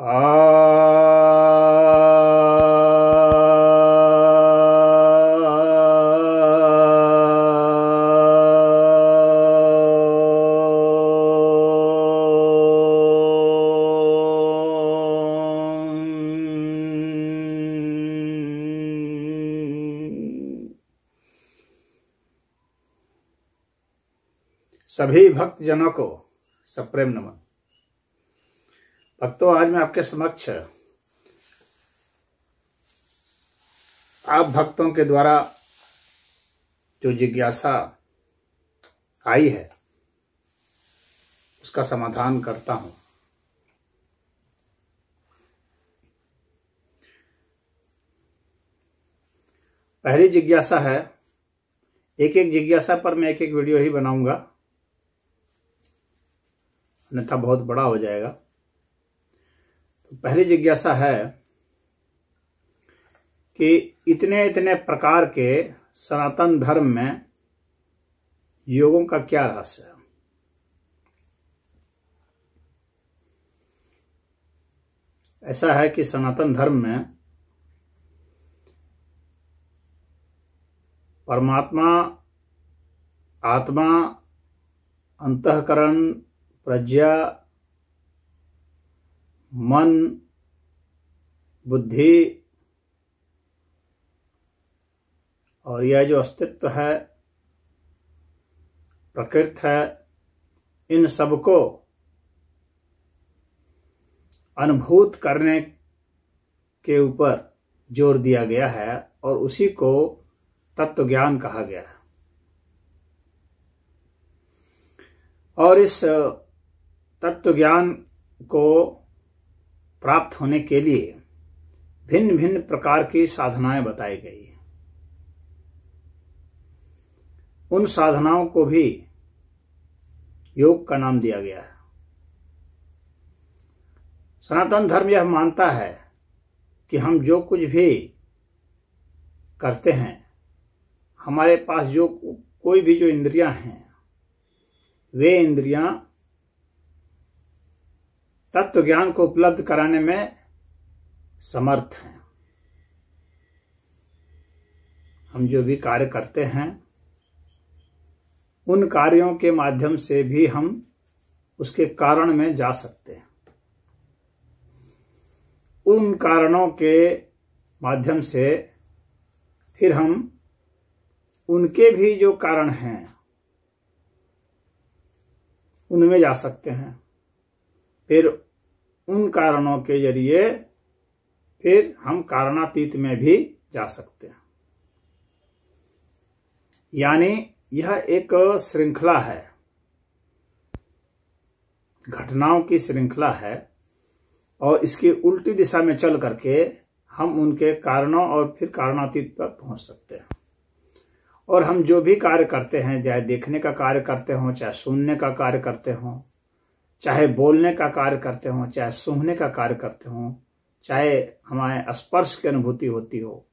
सभी भक्तजनों को सप्रेम नमन। भक्तों, आज मैं आपके समक्ष आप भक्तों के द्वारा जो जिज्ञासा आई है उसका समाधान करता हूं। पहली जिज्ञासा है, एक एक जिज्ञासा पर मैं एक एक वीडियो ही बनाऊंगा, अन्यथा बहुत बड़ा हो जाएगा। तो पहली जिज्ञासा है कि इतने इतने प्रकार के सनातन धर्म में योगों का क्या रहस्य है। ऐसा है कि सनातन धर्म में परमात्मा, आत्मा, अंतःकरण, प्रज्ञा, मन, बुद्धि और यह जो अस्तित्व है, प्रकृति है, इन सबको अनुभूत करने के ऊपर जोर दिया गया है और उसी को तत्व ज्ञान कहा गया है। और इस तत्व ज्ञान को प्राप्त होने के लिए भिन्न भिन्न प्रकार की साधनाएं बताई गई हैं। उन साधनाओं को भी योग का नाम दिया गया है। सनातन धर्म यह मानता है कि हम जो कुछ भी करते हैं, हमारे पास जो कोई भी जो इंद्रियां हैं, वे इंद्रियां तत्व ज्ञान को उपलब्ध कराने में समर्थ हैं। हम जो भी कार्य करते हैं, उन कार्यों के माध्यम से भी हम उसके कारण में जा सकते हैं। उन कारणों के माध्यम से फिर हम उनके भी जो कारण हैं उनमें जा सकते हैं। फिर उन कारणों के जरिए फिर हम कारणातीत में भी जा सकते हैं। यानी यह एक श्रृंखला है, घटनाओं की श्रृंखला है और इसकी उल्टी दिशा में चल करके हम उनके कारणों और फिर कारणातीत पर पहुंच सकते हैं। और हम जो भी कार्य करते हैं, चाहे देखने का कार्य करते हों, चाहे सुनने का कार्य करते हों, चाहे बोलने का कार्य करते हों, चाहे सूंघने का कार्य करते हों, चाहे हमारे स्पर्श की अनुभूति होती हो,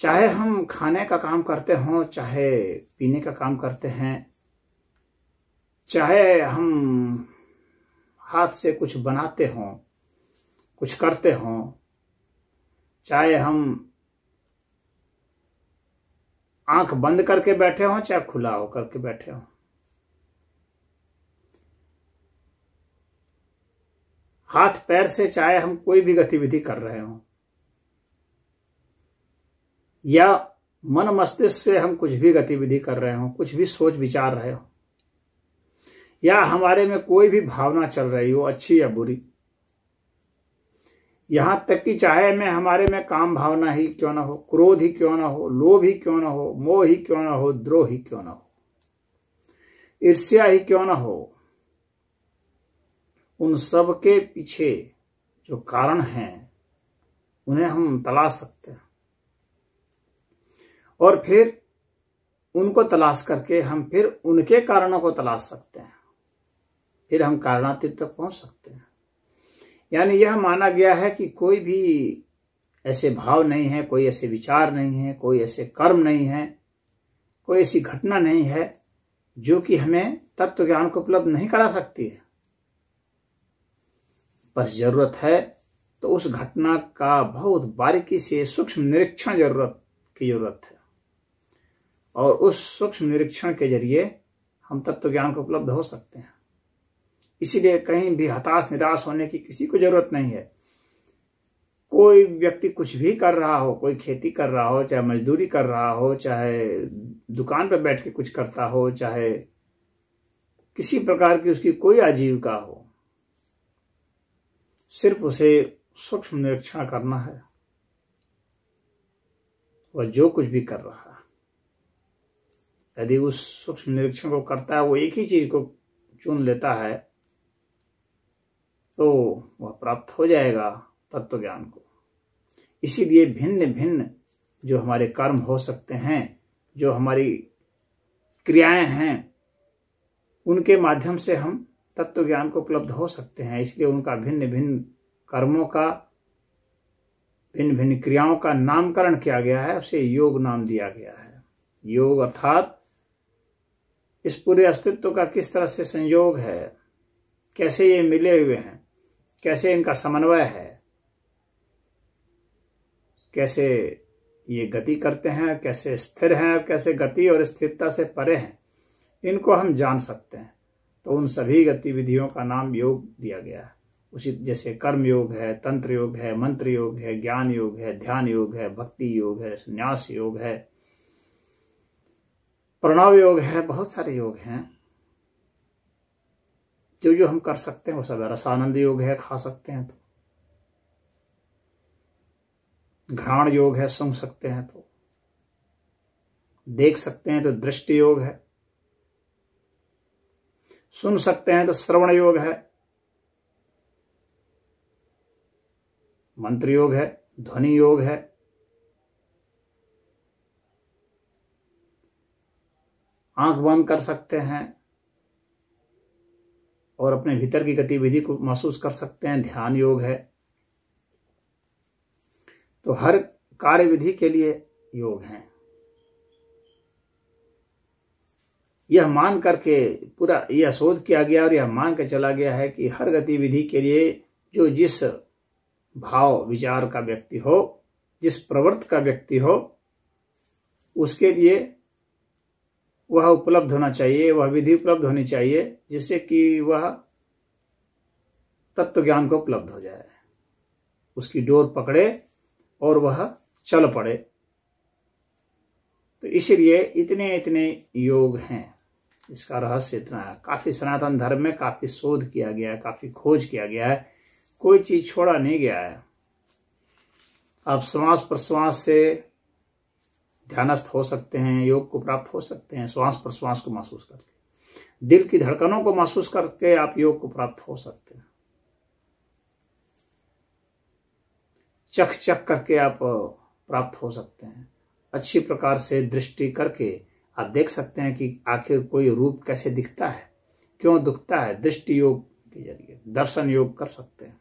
चाहे हम खाने का काम करते हों, चाहे पीने का काम करते हैं, चाहे हम हाथ से कुछ बनाते हों, कुछ करते हों, चाहे हम आंख बंद करके बैठे हों, चाहे खुला होकर के बैठे हों, हाथ पैर से चाहे हम कोई भी गतिविधि कर रहे हों, या मन मस्तिष्क से हम कुछ भी गतिविधि कर रहे हों, कुछ भी सोच विचार रहे हो, या हमारे में कोई भी भावना चल रही हो, अच्छी या बुरी, यहां तक कि चाहे हमारे में काम भावना ही क्यों ना हो, क्रोध ही क्यों ना हो, लोभ ही क्यों ना हो, मोह ही क्यों ना हो, द्रोह ही क्यों ना हो, ईर्ष्या ही क्यों ना हो, उन सब के पीछे जो कारण हैं उन्हें हम तलाश सकते हैं। और फिर उनको तलाश करके हम फिर उनके कारणों को तलाश सकते हैं। फिर हम कारणातीत तक पहुंच सकते हैं। यानी यह माना गया है कि कोई भी ऐसे भाव नहीं है, कोई ऐसे विचार नहीं है, कोई ऐसे कर्म नहीं है, कोई ऐसी घटना नहीं है जो कि हमें तत्व ज्ञान को उपलब्ध नहीं करा सकती है। बस जरूरत है तो उस घटना का बहुत बारीकी से सूक्ष्म निरीक्षण की जरूरत है, और उस सूक्ष्म निरीक्षण के जरिए हम तत्व ज्ञान को उपलब्ध हो सकते हैं। इसीलिए कहीं भी हताश निराश होने की किसी को जरूरत नहीं है। कोई व्यक्ति कुछ भी कर रहा हो, कोई खेती कर रहा हो, चाहे मजदूरी कर रहा हो, चाहे दुकान पर बैठ के कुछ करता हो, चाहे किसी प्रकार की उसकी कोई आजीविका हो, सिर्फ उसे सूक्ष्म निरीक्षण करना है। वह जो कुछ भी कर रहा है, यदि उस सूक्ष्म निरीक्षण को करता है, वो एक ही चीज को चुन लेता है, तो वह प्राप्त हो जाएगा तत्व ज्ञान को। इसीलिए भिन्न भिन्न जो हमारे कर्म हो सकते हैं, जो हमारी क्रियाएं हैं, उनके माध्यम से हम तत्व ज्ञान को उपलब्ध हो सकते हैं। इसलिए उनका भिन्न भिन्न कर्मों का, भिन्न भिन्न क्रियाओं का नामकरण किया गया है, उसे योग नाम दिया गया है। योग अर्थात इस पूरे अस्तित्व का किस तरह से संयोग है, कैसे ये मिले हुए हैं, कैसे इनका समन्वय है, कैसे ये गति करते हैं, कैसे स्थिर हैं, कैसे गति और स्थिरता से परे हैं, इनको हम जान सकते हैं। तो उन सभी गतिविधियों का नाम योग दिया गया है। उसी जैसे कर्म योग है, तंत्र योग है, मंत्र योग है, ज्ञान योग है, ध्यान योग है, भक्ति योग है, संन्यास योग है, प्रणव योग है, बहुत सारे योग हैं जो जो हम कर सकते हैं वो सब है। रसानंद योग है, खा सकते हैं तो। घ्राण योग है, सूंघ सकते हैं तो। देख सकते हैं तो दृष्टि योग है। सुन सकते हैं तो श्रवण योग है। मंत्र योग है, ध्वनि योग है। आंख बंद कर सकते हैं और अपने भीतर की गतिविधि को महसूस कर सकते हैं, ध्यान योग है। तो हर कार्य विधि के लिए योग है। यह मान करके पूरा यह शोध किया गया और यह मान के चला गया है कि हर गतिविधि के लिए जो जिस भाव विचार का व्यक्ति हो, जिस प्रवृत्ति का व्यक्ति हो, उसके लिए वह उपलब्ध होना चाहिए, वह विधि उपलब्ध होनी चाहिए, जिससे कि वह तत्व ज्ञान को उपलब्ध हो जाए, उसकी डोर पकड़े और वह चल पड़े। तो इसलिए इतने इतने योग हैं। इसका रहस्य इतना है। काफी सनातन धर्म में काफी शोध किया गया है, काफी खोज किया गया है, कोई चीज छोड़ा नहीं गया है। आप श्वास प्रश्वास से ध्यानस्थ हो सकते हैं, योग को प्राप्त हो सकते हैं, श्वास प्रश्वास को महसूस करके। दिल की धड़कनों को महसूस करके आप योग को प्राप्त हो सकते हैं। चख चख करके आप प्राप्त हो सकते हैं। अच्छी प्रकार से दृष्टि करके आप देख सकते हैं कि आखिर कोई रूप कैसे दिखता है, क्यों दिखता है। दृष्टि योग के जरिए दर्शन योग कर सकते हैं।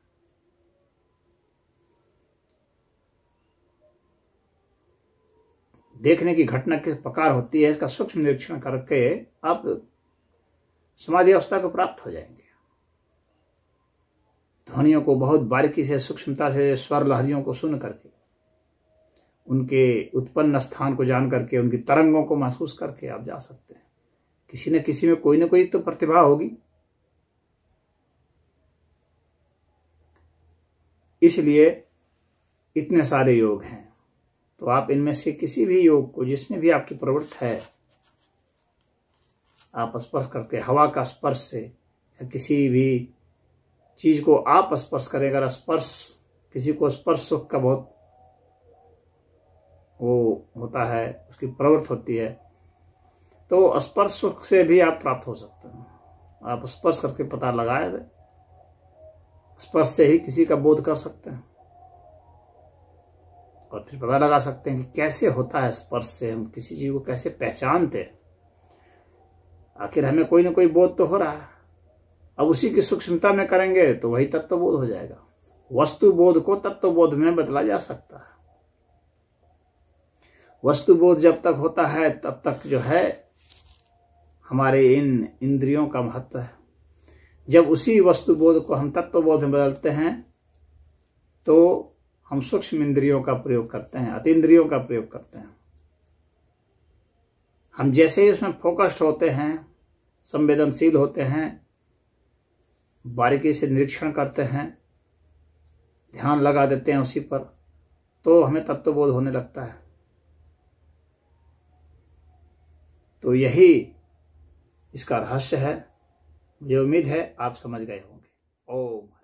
देखने की घटना किस प्रकार होती है, इसका सूक्ष्म निरीक्षण करके आप समाधि अवस्था को प्राप्त हो जाएंगे। ध्वनियों को बहुत बारीकी से, सूक्ष्मता से, स्वर लहरियों को सुन करके, उनके उत्पन्न स्थान को जान करके, उनकी तरंगों को महसूस करके आप जा सकते हैं। किसी न किसी में कोई न कोई तो प्रतिभा होगी। इसलिए इतने सारे योग हैं। तो आप इनमें से किसी भी योग को, जिसमें भी आपकी प्रवृत्ति है, आप स्पर्श करके, हवा का स्पर्श से या किसी भी चीज को आप स्पर्श करें। अगर स्पर्श, किसी को स्पर्श सुख का बहुत वो होता है, उसकी प्रवृत्ति होती है, तो स्पर्श सुख से भी आप प्राप्त हो सकते हैं। आप स्पर्श करके पता लगाए, स्पर्श से ही किसी का बोध कर सकते हैं और फिर पता लगा सकते हैं कि कैसे होता है स्पर्श से हम किसी चीज को कैसे पहचानते हैं। आखिर हमें कोई ना कोई बोध तो हो रहा है। अब उसी की सूक्ष्मता में करेंगे तो वही तत्व बोध हो जाएगा। वस्तु बोध को तत्व बोध में बदला जा सकता है। वस्तु बोध जब तक होता है तब तक जो है हमारे इन इंद्रियों का महत्व है। जब उसी वस्तु बोध को हम तत्व बोध में बदलते हैं तो हम सूक्ष्म इंद्रियों का प्रयोग करते हैं, अतीन्द्रियों का प्रयोग करते हैं। हम जैसे ही उसमें फोकस्ड होते हैं, संवेदनशील होते हैं, बारीकी से निरीक्षण करते हैं, ध्यान लगा देते हैं उसी पर, तो हमें तत्वबोध होने लगता है। तो यही इसका रहस्य है। मुझे उम्मीद है आप समझ गए होंगे। ओम।